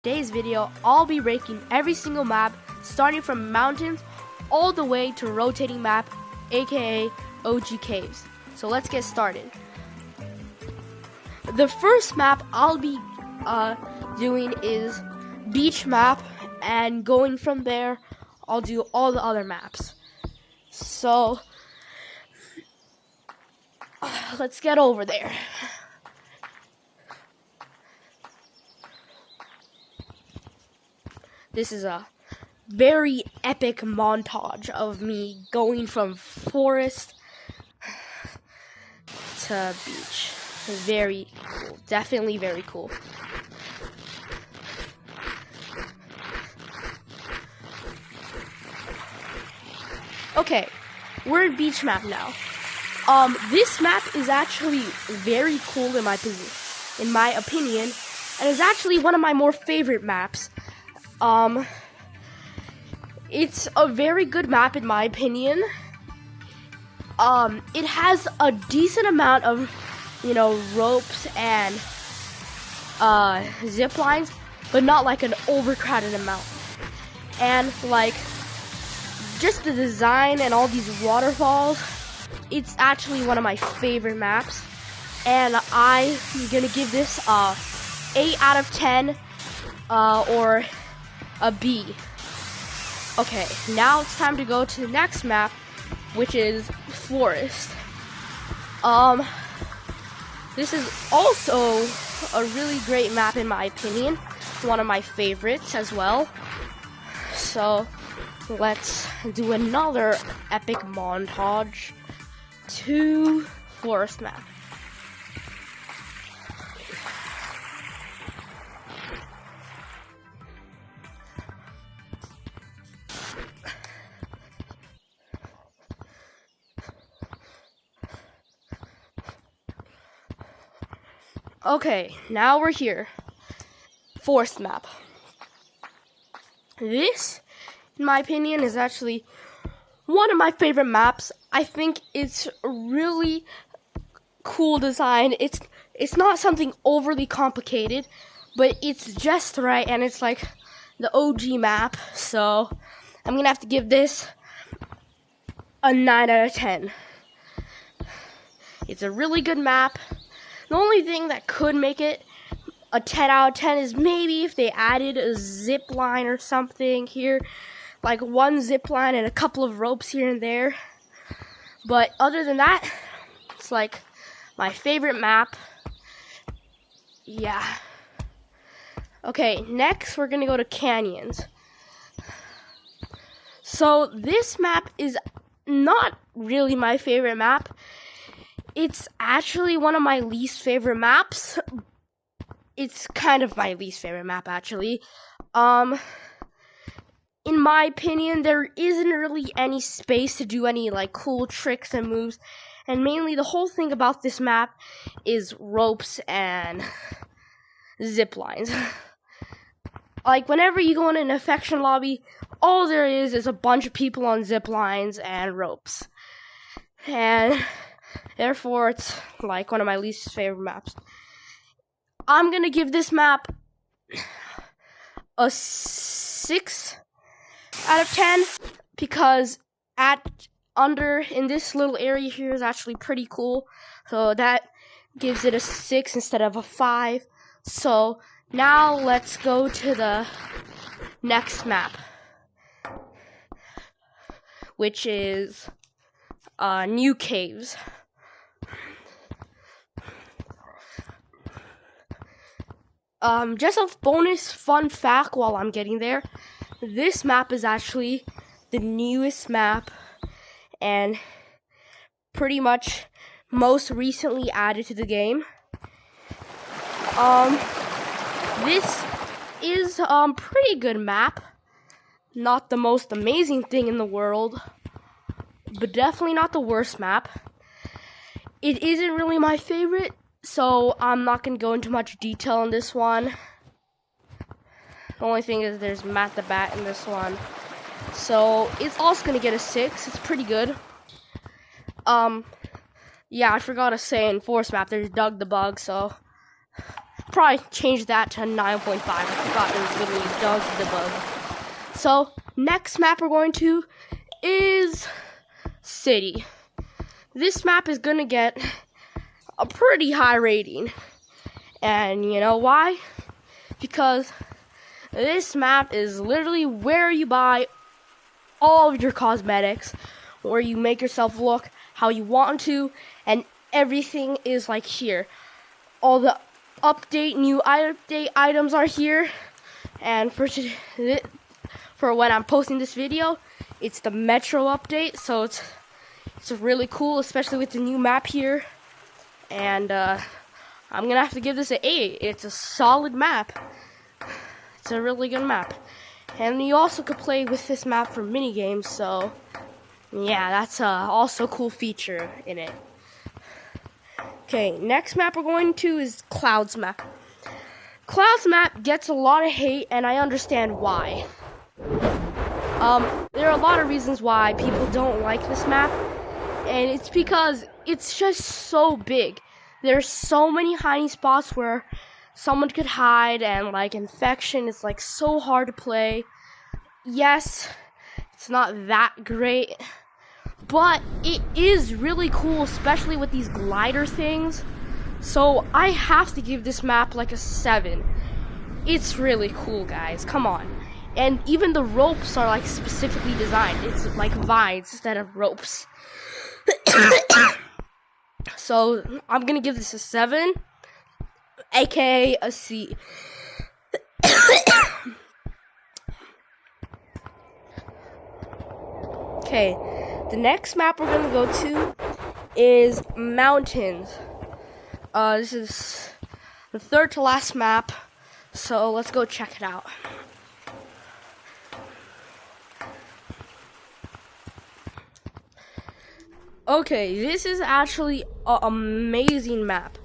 today's video, I'll be ranking every single map, starting from mountains all the way to rotating map, aka OG caves. So let's get started. The first map I'll be doing is beach map, and going from there, I'll do all the other maps. So let's get over there. This is a very epic montage of me going from forest to beach. Very cool. Definitely very cool. Okay, we're at beach map now. This map is actually very cool in my opinion, and is actually one of my more favorite maps. It's a very good map in my opinion. It has a decent amount of, ropes and zip lines, but not like an overcrowded amount. And like, just the design and all these waterfalls, it's actually one of my favorite maps. And I'm gonna give this a 8 out of 10, or a B. Okay, now it's time to go to the next map, which is forest. This is also a really great map in my opinion. One of my favorites as well. So let's do another epic montage to forest map. Okay, now we're here. Forest map. This, in my opinion, is actually one of my favorite maps. I think it's a really cool design. It's not something overly complicated, but it's just right, and it's like the OG map. So I'm gonna have to give this a 9 out of 10. It's a really good map. The only thing that could make it a 10 out of 10 is maybe if they added a zip line or something here, like one zip line and a couple of ropes here and there. But other than that, it's like my favorite map. Yeah. Okay, next we're gonna go to canyons. So this map is not really my favorite map. It's actually one of my least favorite maps. It's kind of my least favorite map, actually. In my opinion, there isn't really any space to do any, like, cool tricks and moves. And mainly, the whole thing about this map is ropes and zip lines. Like, whenever you go in an affection lobby, all there is a bunch of people on zip lines and ropes. And therefore, it's like one of my least favorite maps. I'm gonna give this map a 6 out of 10 because in this little area here is actually pretty cool. So that gives it a 6 instead of a 5. So now let's go to the next map, which is new caves. Just a bonus fun fact while I'm getting there. This map is actually the newest map and pretty much most recently added to the game. This is pretty good map. Not the most amazing thing in the world, but definitely not the worst map. It isn't really my favorite, so I'm not going to go into much detail on this one. The only thing is there's Matt the Bat in this one. So it's also going to get a 6. It's pretty good. Yeah, I forgot to say in forest map there's Doug the Bug, so probably change that to 9.5. I forgot it was literally Doug the Bug. So, next map we're going to is City. This map is gonna get a pretty high rating. And you know why? Because this map is literally where you buy all of your cosmetics, where you make yourself look how you want to, and everything is like here. All the new update items are here, and for when I'm posting this video, it's the Metro update, so it's really cool, especially with the new map here. And I'm gonna have to give this an 8. It's a solid map. It's a really good map. And you also could play with this map for mini games, so yeah, that's also a cool feature in it. Okay, next map we're going to is Cloud's map. Cloud's map gets a lot of hate, and I understand why. There are a lot of reasons why people don't like this map, and it's because it's just so big. There's so many hiding spots where someone could hide, and like infection is like so hard to play. Yes, it's not that great, but it is really cool, especially with these glider things. So I have to give this map like a 7. It's really cool, guys. Come on. And even the ropes are like specifically designed. It's like vines instead of ropes. So I'm gonna give this a 7, aka a C. Okay, the next map we're gonna go to is Mountains. This is the third to last map, so let's go check it out. Okay, this is actually an amazing map.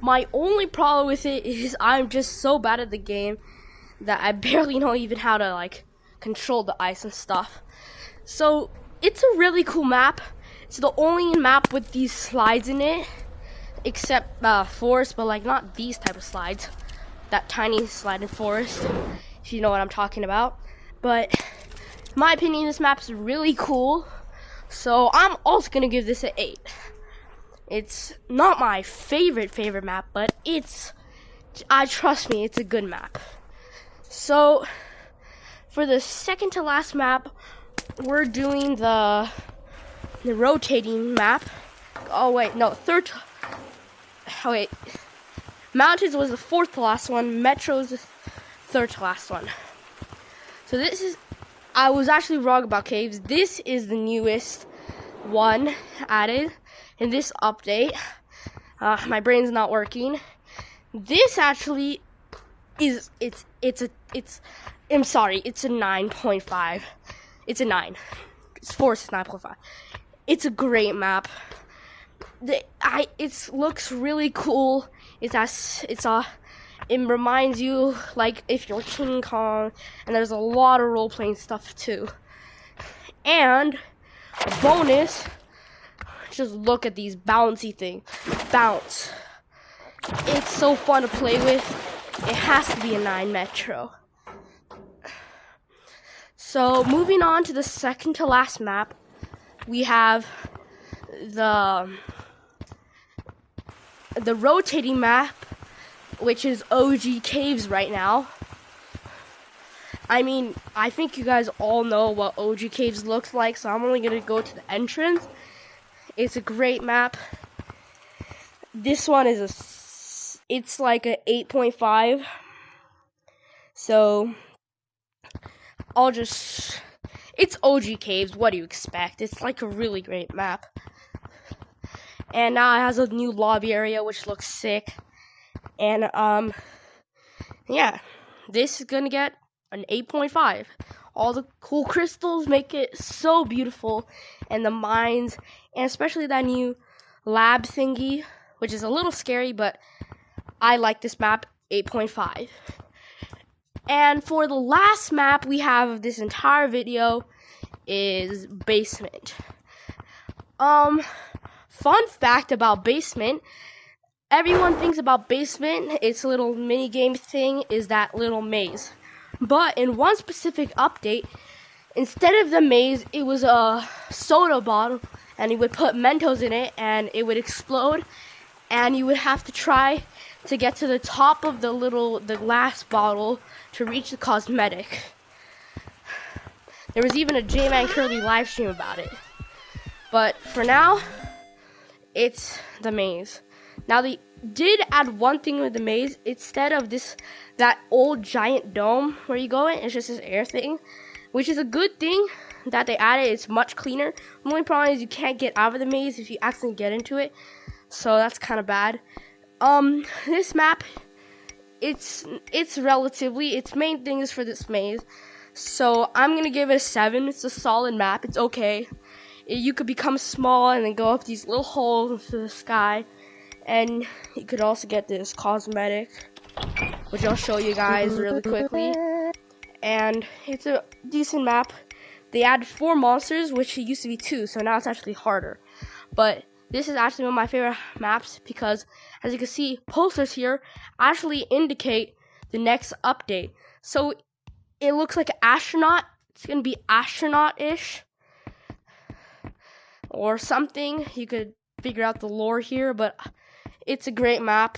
My only problem with it is I'm just so bad at the game that I barely know even how to like control the ice and stuff. So it's a really cool map. It's the only map with these slides in it, except forest, but like not these type of slides. That tiny slide in forest, if you know what I'm talking about. But in my opinion, this map's really cool. So I'm also gonna give this an 8. It's not my favorite map, but trust me, it's a good map. So for the second to last map, we're doing the rotating map. Oh wait, no, Mountains was the fourth to last one. Metro's the third to last one. So I was actually wrong about caves. This is the newest one added in this update. My brain's not working. This actually is I'm sorry, it's a 9.5. It's a 9. Forest is 9.5. It's a great map. It looks really cool. It reminds you like if you're King Kong, and there's a lot of role-playing stuff too. And a bonus, just look at these bouncy things. Bounce. It's so fun to play with. It has to be a 9 Metro. So moving on to the second to last map, we have the rotating map, which is OG Caves right now. I mean, I think you guys all know what OG Caves looks like, so I'm only going to go to the entrance. It's a great map. This one is it's like a 8.5. So it's OG Caves, what do you expect? It's like a really great map. And now it has a new lobby area, which looks sick. And yeah, this is gonna get an 8.5. All the cool crystals make it so beautiful, and the mines, and especially that new lab thingy, which is a little scary, but I like this map. 8.5. And for the last map we have of this entire video is Basement. Fun fact about Basement, everyone thinks about basement, its little mini game thing is that little maze. But in one specific update, instead of the maze, it was a soda bottle, and you would put Mentos in it, and it would explode, and you would have to try to get to the top of the glass bottle to reach the cosmetic. There was even a J-Man Curly live stream about it. But for now, it's the maze. Now they did add one thing with the maze. Instead of that old giant dome where you go in, it's just this air thing, which is a good thing that they added. It's much cleaner. The only problem is you can't get out of the maze if you accidentally get into it, so that's kind of bad. This map, its main thing is for this maze, so I'm gonna give it a 7. It's a solid map. It's okay. You could become small and then go up these little holes into the sky, and you could also get this cosmetic, which I'll show you guys really quickly. And it's a decent map. They added 4 monsters, which it used to be 2, so now it's actually harder. But this is actually one of my favorite maps because, as you can see, posters here actually indicate the next update. So it looks like an astronaut. It's gonna be astronaut-ish or something. You could figure out the lore here, but it's a great map.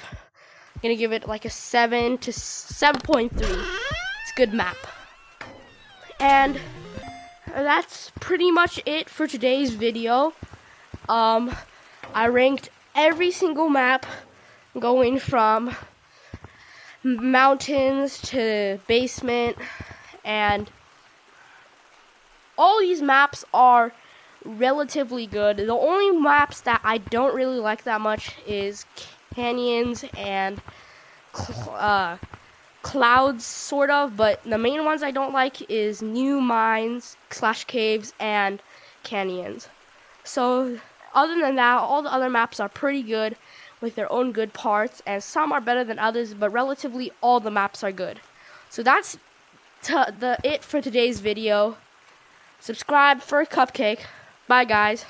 I'm gonna give it like a 7 to 7.3. It's a good map. And that's pretty much it for today's video. I ranked every single map going from mountains to basement, and all these maps are relatively good. The only maps that I don't really like that much is canyons and clouds, sort of, but the main ones I don't like is new mines / caves and canyons. So other than that, all the other maps are pretty good with their own good parts, and some are better than others, but relatively all the maps are good. So that's it for today's video. Subscribe for a cupcake. Bye guys.